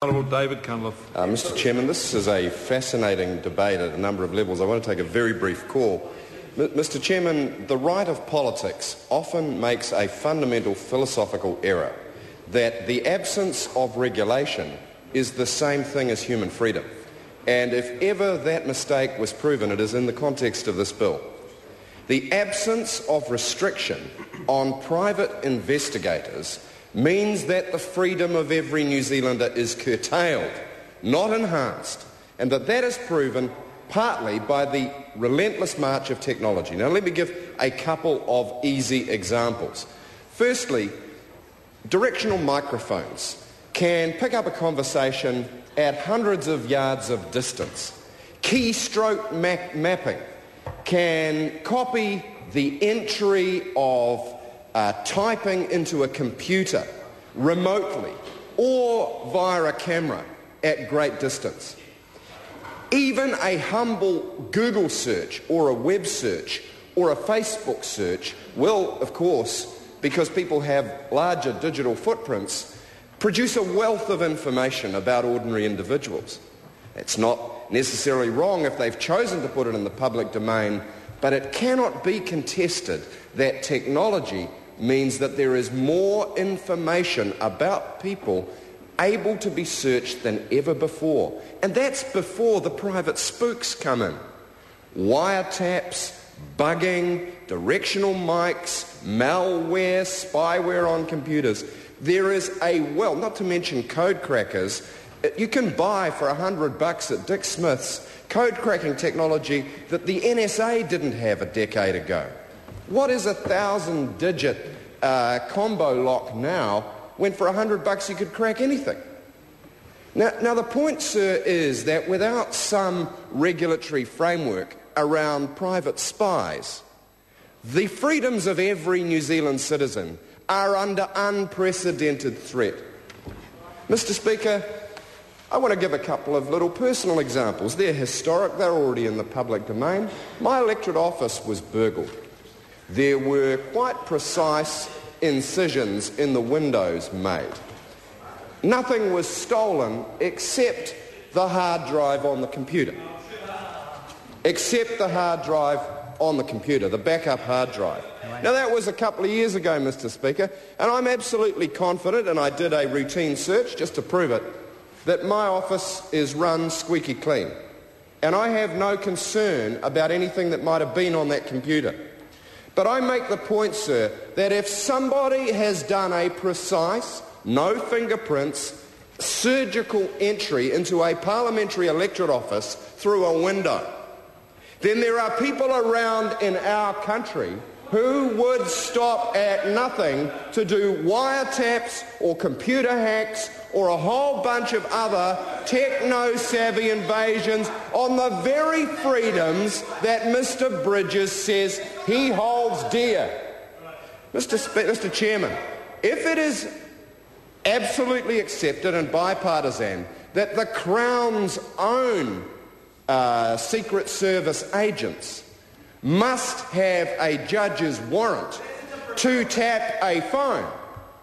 Honourable David Cunliffe. Mr Chairman, this is a fascinating debate at a number of levels. I want to take a very brief call. Mr Chairman, the right of politics often makes a fundamental philosophical error that the absence of regulation is the same thing as human freedom. And if ever that mistake was proven, it is in the context of this bill. The absence of restriction on private investigators means that the freedom of every New Zealander is curtailed, not enhanced, and that is proven partly by the relentless march of technology. Now let me give a couple of easy examples. Firstly, directional microphones can pick up a conversation at hundreds of yards of distance. Keystroke mapping can copy the entry of typing into a computer remotely or via a camera at great distance. Even a humble Google search or a web search or a Facebook search will, of course, because people have larger digital footprints, produce a wealth of information about ordinary individuals. It's not necessarily wrong if they've chosen to put it in the public domain, but it cannot be contested that technology means that there is more information about people able to be searched than ever before. And that's before the private spooks come in. Wiretaps, bugging, directional mics, malware, spyware on computers. There is a well, not to mention code crackers. You can buy for $100 at Dick Smith's code cracking technology that the NSA didn't have a decade ago. What is a 1,000-digit combo lock now when for $100 you could crack anything? Now the point, sir, is that without some regulatory framework around private spies, the freedoms of every New Zealand citizen are under unprecedented threat. Mr. Speaker, I want to give a couple of little personal examples. They're historic, they're already in the public domain. My electorate office was burgled. There were quite precise incisions in the windows made. Nothing was stolen except the hard drive on the computer. Except the hard drive on the computer, the backup hard drive. Now that was a couple of years ago, Mr. Speaker, and I'm absolutely confident, and I did a routine search just to prove it, that my office is run squeaky clean. And I have no concern about anything that might have been on that computer. But I make the point, sir, that if somebody has done a precise, no fingerprints, surgical entry into a parliamentary electorate office through a window, then there are people around in our country who would stop at nothing to do wiretaps or computer hacks or a whole bunch of other techno-savvy invasions on the very freedoms that Mr. Bridges says he holds dear. Mr. Chairman, if it is absolutely accepted and bipartisan that the Crown's own Secret Service agents must have a judge's warrant to tap a phone,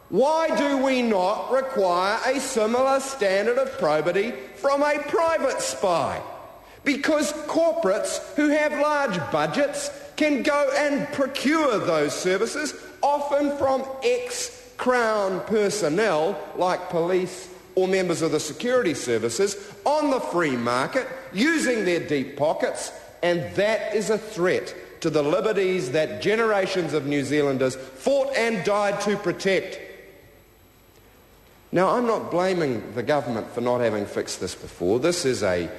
why do we not require a similar standard of probity from a private spy? Because corporates who have large budgets can go and procure those services, often from ex-Crown personnel like police or members of the security services, on the free market, using their deep pockets, and that is a threat to the liberties that generations of New Zealanders fought and died to protect. Now, I'm not blaming the government for not having fixed this before. This is an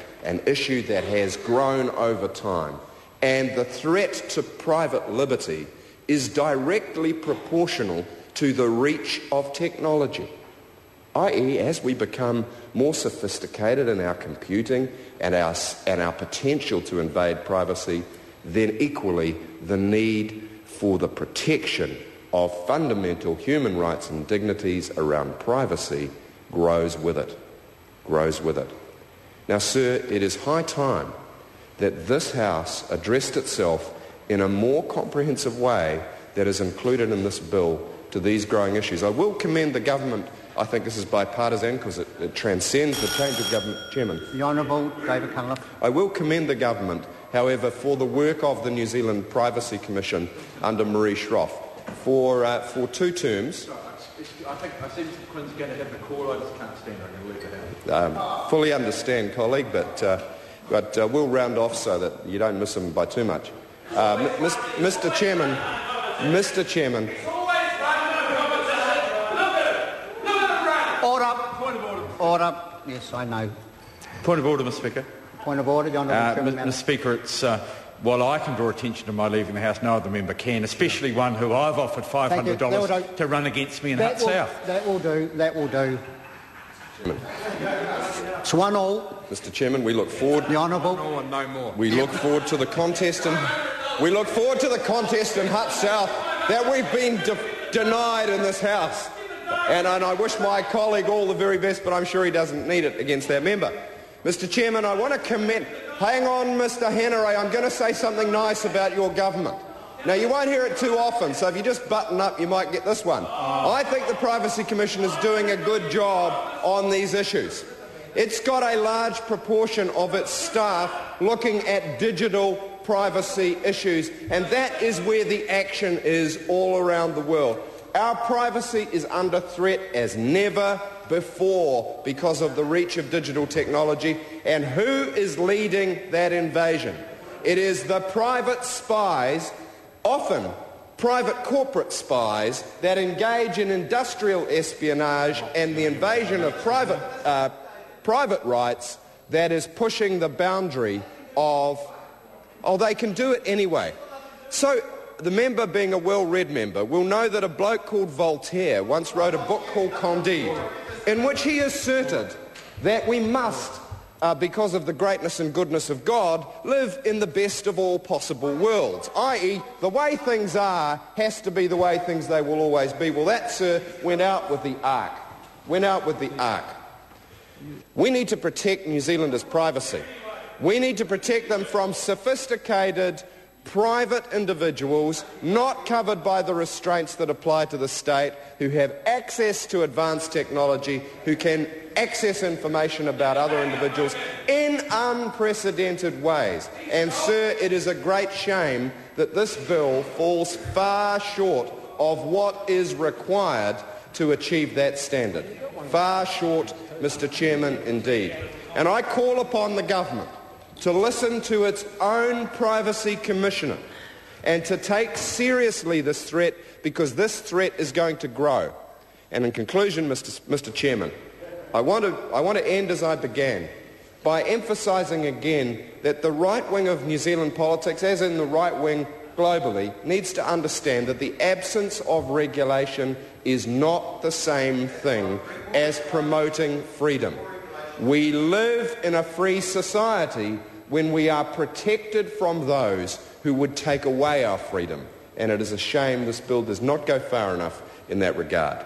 issue that has grown over time, and the threat to private liberty is directly proportional to the reach of technology, i.e. as we become more sophisticated in our computing and our potential to invade privacy, then equally the need for the protection of fundamental human rights and dignities around privacy grows with it. Now, sir, it is high time that this House addressed itself in a more comprehensive way that is included in this bill to these growing issues. I will commend the government I think this is bipartisan because it transcends the change of government. Chairman. The Honourable David Cunliffe. I will commend the government, however, for the work of the New Zealand Privacy Commission under Marie Schroff for 2 terms. I see Mr Quinn's going to have the call. I just can't stand it. I'm going to leave it out. Fully understand, colleague, but we'll round off so that you don't miss him by too much. Mr Chairman. Order. Yes, I know. Point of order, Mr Speaker. Point of order, the Honourable Mr Speaker, it's while I can draw attention to my leaving the House, no other member can, especially one who I've offered $500 to run against me in Hutt South. That will do. It's 1-1. Mr Chairman, we look forward. The Honourable. No more. We look forward to the contest in Hutt South that we've been denied in this House. And I wish my colleague all the very best, but I'm sure he doesn't need it against that member. Mr Chairman, I want to commend... Hang on, Mr Hanneray, I'm going to say something nice about your government. Now, you won't hear it too often, so if you just button up, you might get this one. I think the Privacy Commission is doing a good job on these issues. It's got a large proportion of its staff looking at digital privacy issues, and that is where the action is all around the world. Our privacy is under threat as never before because of the reach of digital technology. And who is leading that invasion? It is the private spies, often private corporate spies, that engage in industrial espionage and the invasion of private rights that is pushing the boundary of, they can do it anyway. So the member, being a well-read member, will know that a bloke called Voltaire once wrote a book called Candide, in which he asserted that we must, because of the greatness and goodness of God, live in the best of all possible worlds, i.e. the way things are has to be the way they will always be. Well, that, sir, went out with the ark. We need to protect New Zealanders' privacy. We need to protect them from sophisticated private individuals not covered by the restraints that apply to the state, who have access to advanced technology, who can access information about other individuals in unprecedented ways. And, sir, it is a great shame that this bill falls far short of what is required to achieve that standard. Far short, Mr Chairman, indeed. And I call upon the government to listen to its own Privacy Commissioner and to take seriously this threat, because this threat is going to grow. And in conclusion, Mr Chairman, I want to end as I began, by emphasising again that the right wing of New Zealand politics, as in the right wing globally, needs to understand that the absence of regulation is not the same thing as promoting freedom. We live in a free society when we are protected from those who would take away our freedom. And it is a shame this bill does not go far enough in that regard.